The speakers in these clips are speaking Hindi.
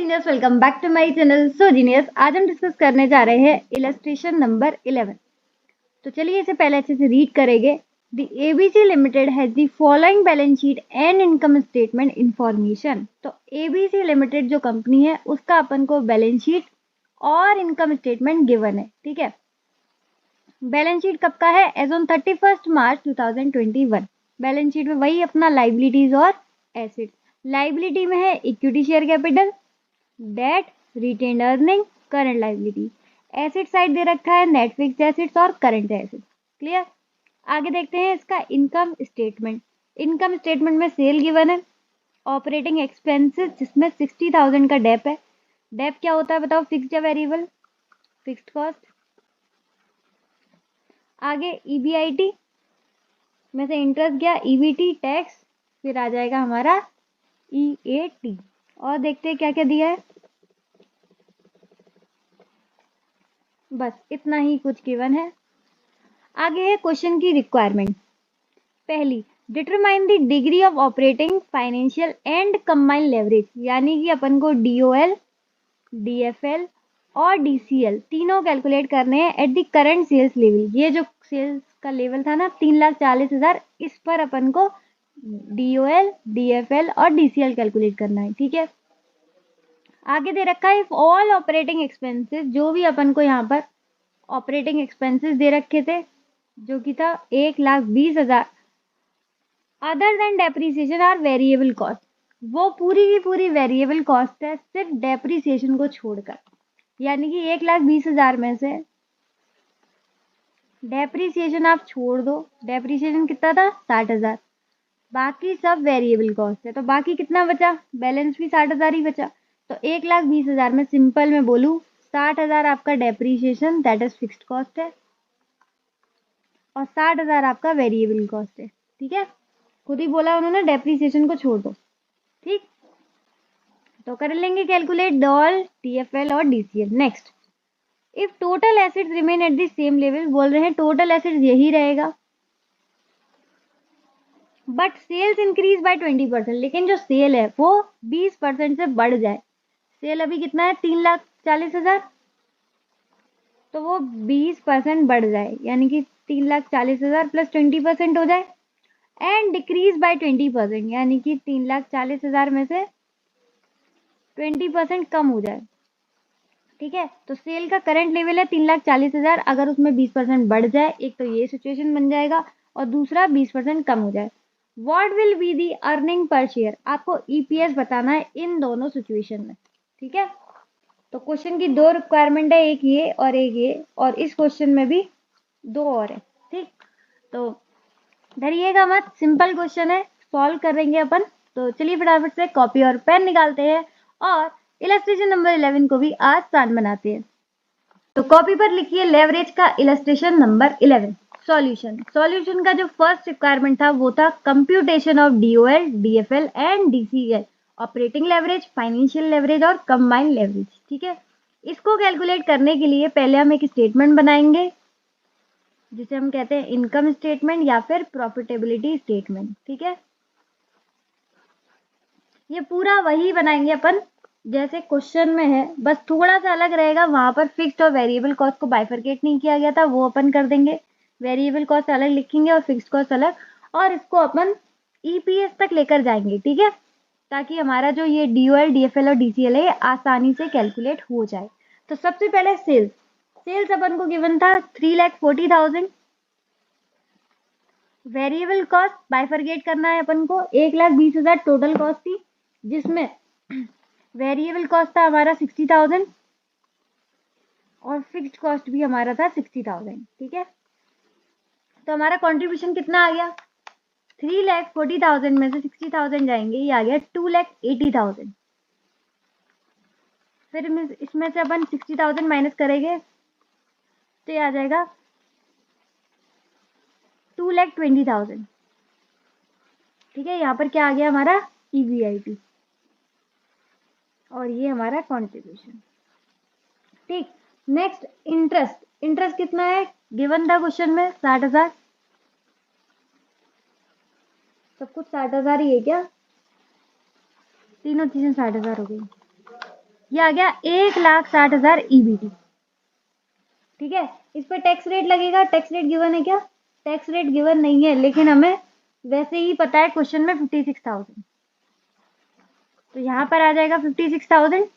Genius, welcome back to my channel. So genius, आज हम डिस्कस करने जा रहे हैं इलस्ट्रेशन नंबर 11। तो चलिए इसे पहले अच्छे से रीड करेंगे। The ABC limited has the following balance sheet and income statement information. तो एबीसी लिमिटेड जो कंपनी है उसका अपन को बैलेंस शीट और इनकम स्टेटमेंट गिवन है। ठीक है, बैलेंस शीट कब का है? As on 31 March 2021। Balance sheet में वही अपना लाइबिलिटीज और एसेट्स। लाइबिलिटी में है equity share capital, debt, retained earning, current liability. Asset side दे रखा है नेट फिक्स्ड एसेट्स और करंट एसेट्स। क्लियर? आगे देखते हैं इसका इनकम स्टेटमेंट। इनकम स्टेटमेंट में सेल गिवन है, ऑपरेटिंग एक्सपेंसेस जिसमें 60,000 का डेप है। डेप क्या होता है बताओ? फिक्स्ड या वेरिएबल? Fixed cost. आगे ईबीआईटी में से इंटरेस्ट गया, ईबीटी टैक्स, फिर आ जाएगा हमारा ईएटी। और देखते हैं क्या क्या दिया है। बस इतना ही कुछ गिवन है। आगे है क्वेश्चन की रिक्वायरमेंट। पहली, determine the degree of operating financial and combined leverage, यानी कि अपन को डीओएल, डीएफएल और डीसीएल तीनों कैलकुलेट करने हैं at the current sales level. ये जो सेल्स का लेवल था ना 3,40,000, इस पर अपन को डीओएल, डीएफएल और डीसीएल कैलकुलेट करना है। ठीक है, आगे दे रखा है इफ ऑल ऑपरेटिंग एक्सपेंसेस, जो भी अपन को यहाँ पर ऑपरेटिंग एक्सपेंसेस दे रखे थे जो कि था 1,20,000, other than depreciation are variable cost, वो पूरी की पूरी वेरिएबल कॉस्ट है सिर्फ डेप्रीसिएशन को छोड़कर। यानी कि 1,20,000 में से डेप्रीसिएशन आप छोड़ दो, डेप्रीसिएशन कितना था? 60,000, बाकी सब वेरिएबल कॉस्ट है। तो बाकी कितना बचा? बैलेंस भी 60,000 ही बचा। तो 1,20,000 में सिंपल में बोलूँ 60,000 आपका depreciation that is fixed cost है और 60,000 आपका वेरिएबल कॉस्ट है। ठीक है, खुद ही बोला उन्होंने डेप्रीसिएशन को छोड़ दो। ठीक, तो कर लेंगे कैलकुलेट डॉल, टीएफएल और DCL. Next, if total assets remain at the same level, बोल रहे हैं टोटल एसेट्स यही रहेगा बट सेल्स इंक्रीज बाय 20%, लेकिन जो सेल है वो 20% से बढ़ जाए। सेल अभी कितना है? 3,40,000, तो वो 20% बढ़ जाए, यानी कि 3,40,000 प्लस 20% हो जाए। एंड डिक्रीज बाय 20%, यानी कि 3,40,000 में से 20% कम हो जाए। ठीक है, तो सेल का करंट लेवल है 3,40,000, अगर उसमें 20% बढ़ जाए, एक तो ये सिचुएशन बन जाएगा और दूसरा 20% कम हो जाए। What will be the earning per share, आपको ईपीएस बताना है इन दोनों सिचुएशन में। ठीक है, तो क्वेश्चन की दो रिक्वायरमेंट है, एक ये और एक ये, और इस क्वेश्चन में भी दो और है। ठीक, तो डरिएगा मत, सिंपल क्वेश्चन है, सॉल्व करेंगे अपन। तो चलिए फटाफट से कॉपी और पेन निकालते हैं और इलस्ट्रेशन नंबर 11 को भी आसान बनाते हैं। तो कॉपी पर लिखिए लेवरेज का इलस्ट्रेशन नंबर 11। सॉल्यूशन का जो फर्स्ट रिक्वायरमेंट था वो था computation of DOL, DFL and DCL, operating leverage, financial leverage और कंबाइंड लेवरेज। ठीक है, इसको कैलकुलेट करने के लिए पहले हम एक स्टेटमेंट बनाएंगे जिसे हम कहते हैं इनकम स्टेटमेंट या फिर प्रॉफिटेबिलिटी स्टेटमेंट। ठीक है, ये पूरा वही बनाएंगे अपन जैसे क्वेश्चन में है, बस थोड़ा सा अलग रहेगा। वहां पर फिक्स्ड और वेरिएबल कॉस्ट को बाइफरकेट नहीं किया गया था, वो अपन कर देंगे। वेरिएबल कॉस्ट अलग लिखेंगे और फिक्स्ड कॉस्ट अलग, और इसको अपन ईपीएस तक लेकर जाएंगे। ठीक है, ताकि हमारा जो ये डीओएल, डीएफएल और डीसीएल है आसानी से कैलकुलेट हो जाए। तो सबसे पहले सेल्स अपन को गिवन था 3,40,000। वेरिएबल कॉस्ट बाइफरकेट करना है अपन को, 1,20,000 टोटल कॉस्ट थी जिसमें वेरिएबल कॉस्ट था हमारा 60,000 और फिक्स्ड कॉस्ट भी हमारा था 60,000। ठीक है, तो हमारा कंट्रीब्यूशन कितना आ गया? 3,40,000 में से 60,000 जाएंगे, ये आ गया 2,80,000। फिर इसमें से अपन 60,000 माइनस करेंगे तो ये आ जाएगा 2,20,000। ठीक है, यहाँ पर क्या आ गया हमारा? ईवीआईटी, और ये हमारा कंट्रीब्यूशन। ठीक, नेक्स्ट इंटरेस्ट कितना है गिवन था क्वेश्चन में? 60,000। सब कुछ 60,000 ही है क्या? तीनों चीजें 60,000 हो गई। ये आ गया 1,60,000 EBT। ठीक है, इस पर टैक्स रेट लगेगा, टैक्स रेट गिवन है क्या? टैक्स रेट गिवन नहीं है, लेकिन हमें वैसे ही पता है क्वेश्चन में 56,000, तो यहाँ पर आ जाएगा 56,000।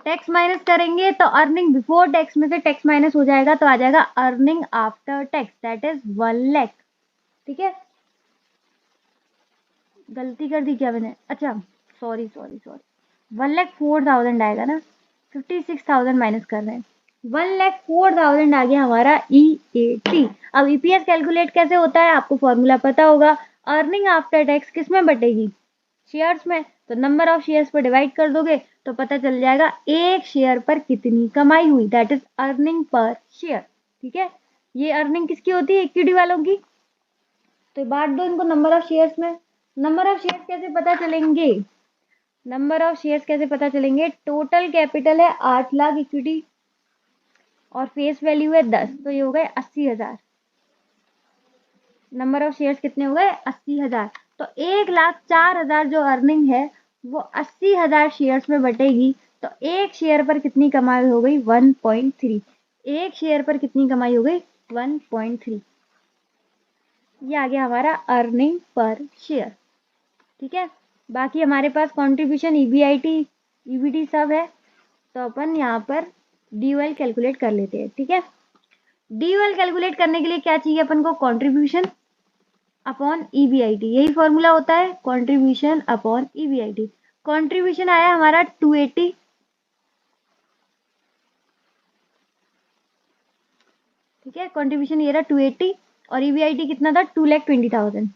टैक्स माइनस करेंगे तो अर्निंग बिफोर टैक्स में से टैक्स माइनस हो जाएगा, तो आ जाएगा earning after tax, that is 1 lakh. ठीक है, गलती कर दी क्या मैंने? अच्छा, सॉरी सॉरी सॉरी, 1,04,000 आएगा ना, 56,000 माइनस कर रहे हैं, 1,04,000 आ गया हमारा EAT। अब EPS कैलकुलेट कैसे होता है आपको फॉर्मूला पता होगा। अर्निंग आफ्टर टैक्स किस में बटेगी? शेयर्स में। तो नंबर ऑफ शेयर्स पर डिवाइड कर दोगे तो पता चल जाएगा एक शेयर पर कितनी कमाई हुई, that is earning per share. ठीक है, ये अर्निंग किसकी होती है? इक्विटी वालों की। तो बांट दो इनको नंबर ऑफ शेयर्स में। नंबर ऑफ शेयर्स कैसे पता चलेंगे? नंबर ऑफ शेयर्स कैसे पता चलेंगे? टोटल कैपिटल है 8 लाख इक्विटी और फेस वैल्यू है 10, तो ये हो गए 80,000। नंबर ऑफ शेयर्स कितने हो गए? 80,000। तो 1,04,000 जो अर्निंग है वो 80,000 शेयर्स में बटेगी, तो एक शेयर पर कितनी कमाई हो गई? 1.3। एक शेयर पर कितनी कमाई हो गई? 1.3। ये आ गया हमारा अर्निंग पर शेयर। ठीक है, बाकी हमारे पास कंट्रीब्यूशन, EBIT, EBT सब है, तो अपन यहाँ पर DOL कैलकुलेट कर लेते हैं। ठीक है, DOL कैलकुलेट करने के लिए क्या चाहिए अपन को? कंट्रीब्यूशन अपॉन EBIT, यही फॉर्मूला होता है, कंट्रीब्यूशन अपॉन EBIT। कंट्रीब्यूशन आया हमारा 280, ठीक है, कंट्रीब्यूशन ये रहा 280, और EBIT कितना था? 2,20,000।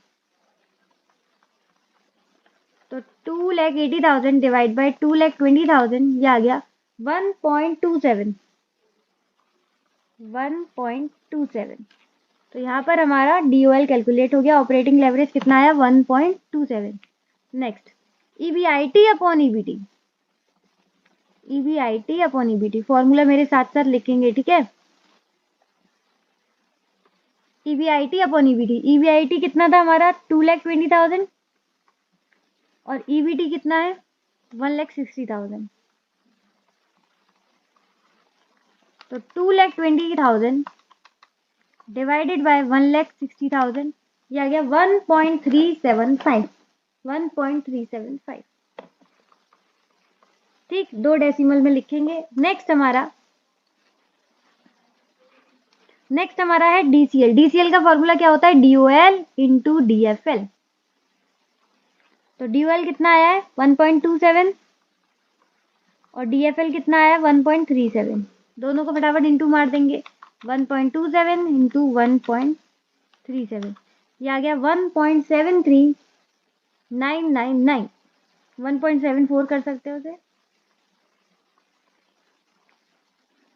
तो 2,80,000 डिवाइड बाई 2,20,000, ये आ गया 1.27। 1.27। तो यहाँ पर हमारा DOL कैलकुलेट हो गया। ऑपरेटिंग लेवरेज कितना आया? 1.27। Next, EBIT upon EBT। EBIT upon EBT formula मेरे साथ साथ लिखेंगे, ठीक है। EBIT अपॉन EBT, EBIT कितना था हमारा? 2,20,000 और EBT कितना है? 1,60,000। तो 2,20,000 डिवाइडेड बाय 1,60,000, ये आ गया 1.375। 1.375, ठीक, 2 डेसिमल में लिखेंगे। नेक्स्ट हमारा है DCL। DCL का फॉर्मूला क्या होता है? DOL into DFL। तो DOL कितना आया है? 1.27 और DFL कितना आया है? 1.37। दोनों को फटाफट इंटू मार देंगे, 1.27 इंटू 1.37, ये आ गया 1.73999। 1.74 कर सकते हो उसे।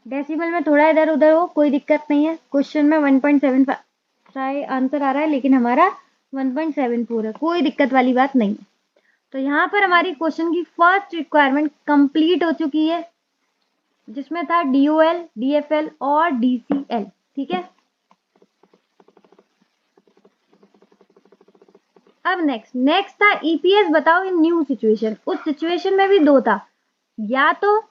डेसिमल में थोड़ा इधर उधर हो, कोई दिक्कत नहीं है। क्वेश्चन में 1.75 आंसर आ रहा है, लेकिन हमारा 1.74 है, कोई दिक्कत वाली बात नहीं है। तो यहाँ पर हमारी क्वेश्चन की फर्स्ट रिक्वायरमेंट कंप्लीट हो चुकी है, जिसमें था DOL, DFL और DCL। ठीक है, अब नेक्स्ट था EPS बताओ इन न्यू सिचुएशन। उस सिचुएशन में भी दो था, या तो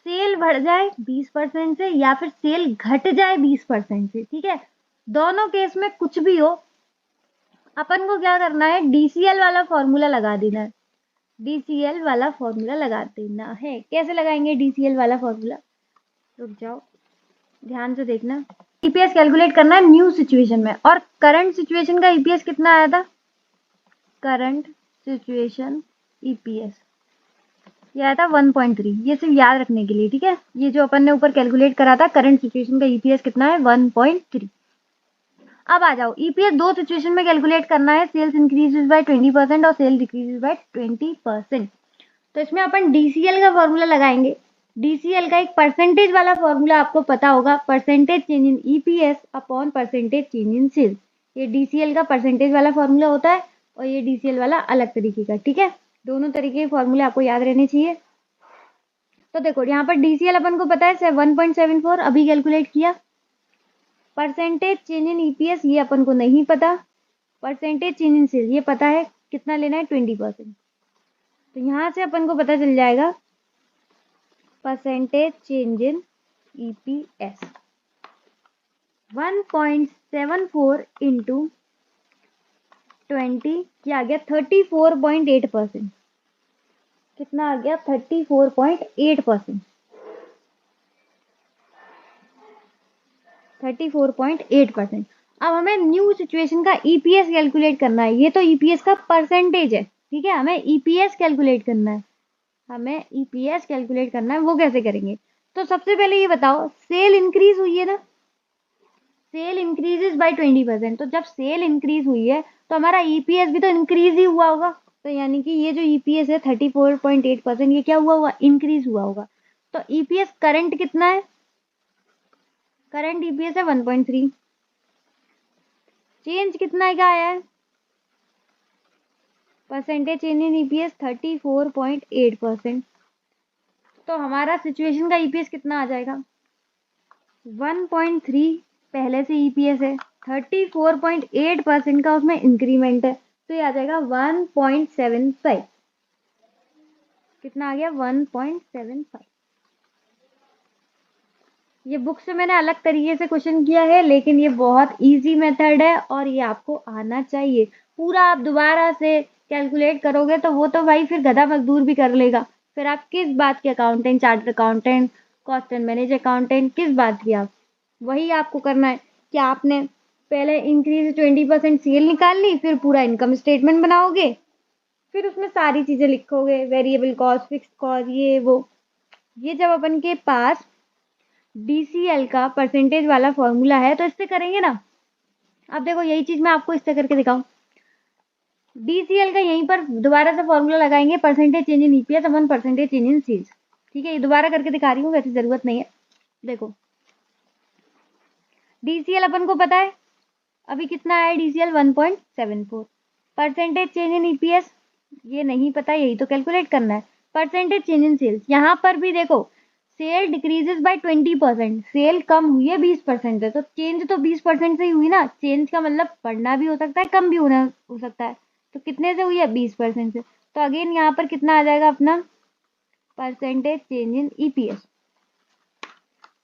सेल बढ़ जाए 20% से या फिर सेल घट जाए 20% से। ठीक है, दोनों केस में कुछ भी हो, अपन को क्या करना है? DCL वाला फॉर्मूला लगा देना है। DCL वाला फॉर्मूला लगा देना है। कैसे लगाएंगे DCL वाला फॉर्मूला? रुक जाओ, ध्यान से देखना। EPS कैलकुलेट करना है न्यू सिचुएशन में, और करंट सिचुएशन का EPS कितना आया था? करंट सिचुएशन EPS ये आया था 1.3। ये सिर्फ याद रखने के लिए, ठीक है। ये जो अपन ने ऊपर कैलकुलेट करा था, करंट सिचुएशन का EPS कितना है? 1.3। अब आ जाओ, EPS दो सिचुएशन में कैलकुलेट करना है, सेल्स इंक्रीजेज बाय 20% और सेल डिक्रीजेज बाय 20%। तो इसमें अपन DCL का फॉर्मूला लगाएंगे। DCL का एक परसेंटेज वाला फॉर्मूला आपको पता होगा, percentage change in EPS upon percentage change in sales. ये DCL का परसेंटेज वाला फॉर्मूला होता है और ये DCL वाला अलग तरीके का, ठीक है। दोनों तरीके के फॉर्मूले आपको याद रहने चाहिए। तो देखो यहाँ पर DCL अपन को पता है 1.74, अभी कैलकुलेट किया। परसेंटेज चेंज इन EPS ये अपन को नहीं पता। परसेंटेज चेंज इन सेल्स ये पता है, कितना लेना है? 20%। तो यहाँ से अपन को पता चल जाएगा percentage change in EPS 1.74 into 20 क्या आ गया 34.8%। कितना आ गया 34.8%। 34.8%। अब हमें न्यू सिचुएशन का EPS कैलकुलेट करना है। ये तो EPS का परसेंटेज है, ठीक है, हमें EPS कैलकुलेट करना है। वो कैसे करेंगे? तो सबसे पहले ये बताओ, सेल इंक्रीज हुई है ना, सेल इंक्रीजेस बाय 20%। तो जब सेल इंक्रीज हुई है तो हमारा EPS भी तो इंक्रीज ही हुआ होगा। तो यानी कि ये जो EPS है 34.8%, ये क्या हुआ होगा, इंक्रीज हुआ होगा। तो EPS करंट कितना है, करंट EPS है 1.3। चेंज कितना का आया है, परसेंटेज चेंज इन EPS 34.8%। तो हमारा सिचुएशन का EPS कितना आ जाएगा 1.3। पहले से EPS है 34.8% का, उसमें इंक्रीमेंट है, तो ये आ जाएगा 1.75। कितना आ गया 1.75। ये बुक से मैंने अलग तरीके से क्वेश्चन किया है, लेकिन ये बहुत इजी मेथड है और ये आपको आना चाहिए। पूरा आप दोबारा से कैलकुलेट करोगे तो वो तो भाई फिर गधा मजदूर भी कर लेगा। फिर आप किस बात के accountant, chartered accountant, cost and manage accountant, किस बात की आप? वही आपको करना है कि आपने पहले इंक्रीज 20% सेल निकाल ली, फिर पूरा इनकम स्टेटमेंट बनाओगे, फिर उसमें सारी चीजें लिखोगे, वेरिएबल कॉस्ट, फिक्स्ड कॉस्ट, ये वो। ये जब अपन के पास DCL का परसेंटेज वाला फॉर्मूला है तो इससे करेंगे ना। अब देखो यही चीज मैं आपको इससे करके दिखाऊं। DCL का यहीं पर दोबारा से फॉर्मूला लगाएंगे, percentage change in EPS upon percentage change in sales. ठीक है, ये दोबारा करके दिखा रही हूँ, वैसे जरूरत नहीं है। देखो DCL अपन को पता है अभी कितना है, DCL 1.74। Percentage change in EPS ये नहीं पता, यही तो कैलकुलेट करना है। परसेंटेज चेंज इन सेल्स, यहाँ पर भी देखो सेल डिक्रीजेस बाय 20%, सेल कम हुई है 20% से, तो चेंज तो 20% से ही हुई ना। चेंज का मतलब बढ़ना भी हो सकता है, कम भी होना हो सकता है। तो कितने से हुई है 20% से। तो अगेन यहाँ पर कितना आ जाएगा अपना percentage change in EPS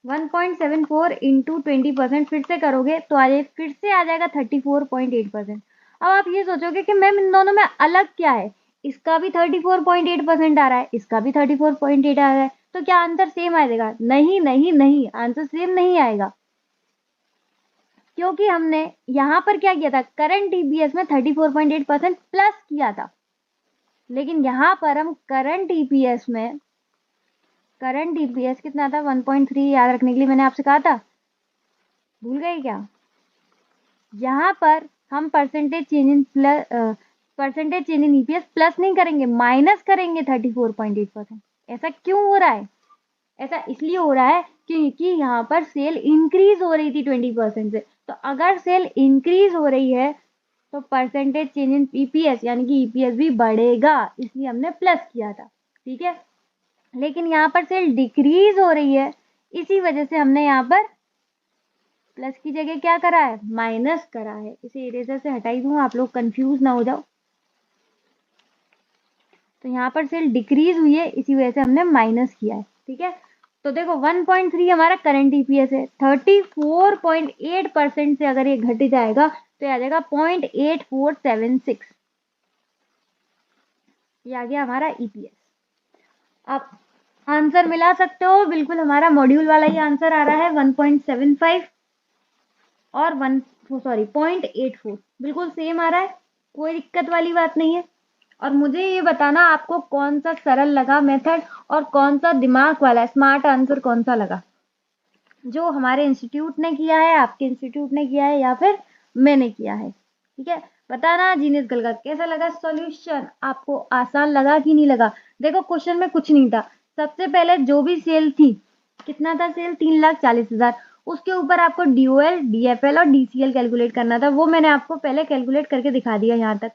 1.74 into 20%, फिर से करोगे तो फिर से आ जाएगा 34.8%। अब आप ये सोचोगे कि मैम इन दोनों में अलग क्या है, इसका भी 34.8% आ रहा है, इसका भी 34.8 आ रहा है, तो क्या आंसर सेम आएगा? नहीं नहीं नहीं, आंसर सेम नहीं आएगा, क्योंकि हमने यहाँ पर क्या किया था, करंट EPS में 34.8% प्लस किया था, लेकिन यहाँ पर हम करंट EPS कितना था 1.3, याद रखने के लिए मैंने आपसे कहा था, भूल गए क्या? यहाँ पर हम percentage change in EPS plus नहीं करेंगे, माइनस करेंगे 34.8%। ऐसा क्यों हो रहा है? ऐसा इसलिए हो रहा है क्योंकि यहाँ पर सेल इंक्रीज हो रही थी 20% से। तो अगर सेल इंक्रीज हो रही है तो परसेंटेज चेंज इन EPS यानी कि EPS भी बढ़ेगा, इसलिए हमने प्लस किया था। ठीक है, लेकिन यहाँ पर सेल डिक्रीज हो रही है, इसी वजह से हमने यहाँ पर प्लस की जगह क्या करा है, माइनस करा है। इसे इरेजर से हटाई दूँ, आप लोग कंफ्यूज ना हो जाओ। तो यहाँ पर सेल डिक्रीज हुई है, इसी वजह से हमने माइनस किया है। ठीक है, तो देखो 1.3 हमारा करंट EPS है, 34.8% से अगर ये घट जाएगा तो ये आ जाएगा 0.8476। ये आ गया हमारा EPS। आप आंसर मिला सकते हो, बिल्कुल हमारा मॉड्यूल वाला ही आंसर आ रहा है 1.75 और 0.84, बिल्कुल सेम आ रहा है, कोई दिक्कत वाली बात नहीं है। और मुझे ये बताना आपको कौन सा सरल लगा मेथड और कौन सा दिमाग वाला स्मार्ट आंसर कौन सा लगा, जो हमारे इंस्टीट्यूट ने किया है, आपके इंस्टीट्यूट ने किया है, या फिर मैंने किया है। ठीक है, बताना जीनियस गर्ल का कैसा लगा सॉल्यूशन, आपको आसान लगा कि नहीं लगा। देखो क्वेश्चन में कुछ नहीं था, सबसे पहले जो भी सेल थी, कितना था सेल 3,40,000, उसके ऊपर आपको DOL, DFL और DCL कैलकुलेट करना था, वो मैंने आपको पहले कैलकुलेट करके दिखा दिया यहाँ तक।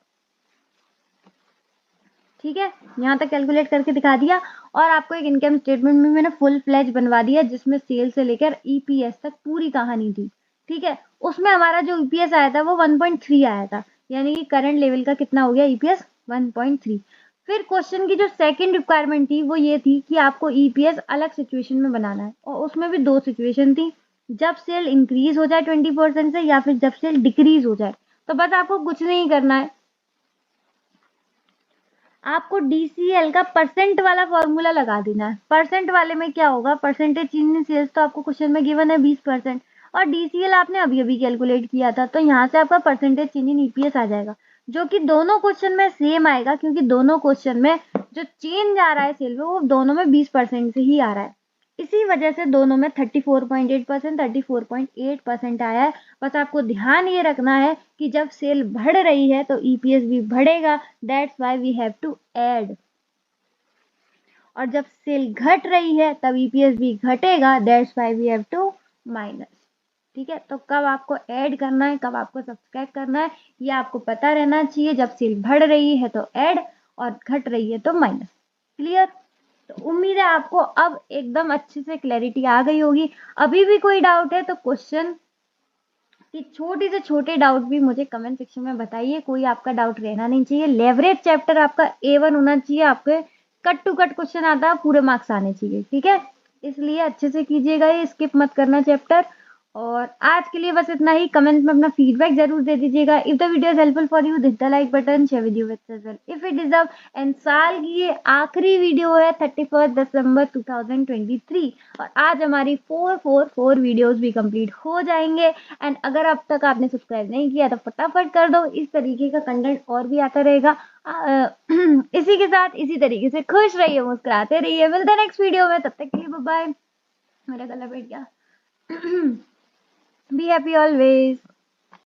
ठीक है, यहाँ तक कैलकुलेट करके दिखा दिया, और आपको एक इनकम स्टेटमेंट में मैंने फुल फ्लैज बनवा दिया जिसमें सेल से लेकर EPS तक पूरी कहानी थी। ठीक है, उसमें हमारा जो EPS आया था वो 1.3 आया था, यानी कि करंट लेवल का कितना हो गया EPS 1.3। फिर क्वेश्चन की जो सेकंड रिक्वायरमेंट थी वो ये थी कि आपको ईपीएस अलग सिचुएशन में बनाना है, और उसमें भी दो सिचुएशन थी, जब सेल इंक्रीज हो जाए 20% से या फिर जब सेल डिक्रीज हो जाए। तो बस आपको कुछ नहीं करना है, आपको डीसीएल का परसेंट वाला फॉर्मूला लगा देना है। परसेंट वाले में क्या होगा, परसेंटेज चेंज इन सेल्स तो आपको क्वेश्चन में गिवन है 20%, और डीसीएल आपने अभी अभी कैलकुलेट किया था, तो यहाँ से आपका परसेंटेज चेंज इन ईपीएस आ जाएगा, जो कि दोनों क्वेश्चन में सेम आएगा, क्योंकि दोनों क्वेश्चन में जो चेंज आ रहा है सेल में वो दोनों में 20% से ही आ रहा है। इसी वजह से दोनों में 34.8%, 34.8% आया है। बस आपको ध्यान ये रखना है कि जब सेल बढ़ रही है तो ईपीएस भी बढ़ेगा, that's why we have to add, और जब सेल घट रही है तब ईपीएस भी घटेगा, that's why we have to minus. ठीक है, तो कब आपको ऐड करना है, कब आपको सब्सट्रैक्ट करना है, ये आपको पता रहना चाहिए। जब सेल बढ़ रही है तो ऐड, और घट रही है तो माइनस। क्लियर? तो उम्मीद है आपको अब एकदम अच्छे से क्लैरिटी आ गई होगी। अभी भी कोई डाउट है तो क्वेश्चन कि छोटे से छोटे डाउट भी मुझे कमेंट सेक्शन में बताइए, कोई आपका डाउट रहना नहीं चाहिए। लेवरेज चैप्टर आपका A1 होना चाहिए, आपके कट टू कट क्वेश्चन आता है, पूरे मार्क्स आने चाहिए। ठीक है, इसलिए अच्छे से कीजिएगा, ये स्किप मत करना चैप्टर। और आज के लिए बस इतना ही। कमेंट में अपना फीडबैक जरूर दे दीजिएगा। If the video is helpful for you, hit the like button, share video with others if it deserve. And साल की ये आखिरी वीडियो है 31 दिसंबर 2023, और आज हमारी 444 वीडियोस भी कंप्लीट हो जाएंगे। एंड अगर अब तक आपने सब्सक्राइब नहीं किया तो फटाफट कर दो, इस तरीके का कंटेंट और भी आता रहेगा। इसी के साथ इसी तरीके से खुश रहिए, मुस्कुराते रहिए। मिलते हैं नेक्स्ट वीडियो में, तब तक के लिए बाय बाय। मेरा गला बैठ गया। Be happy always.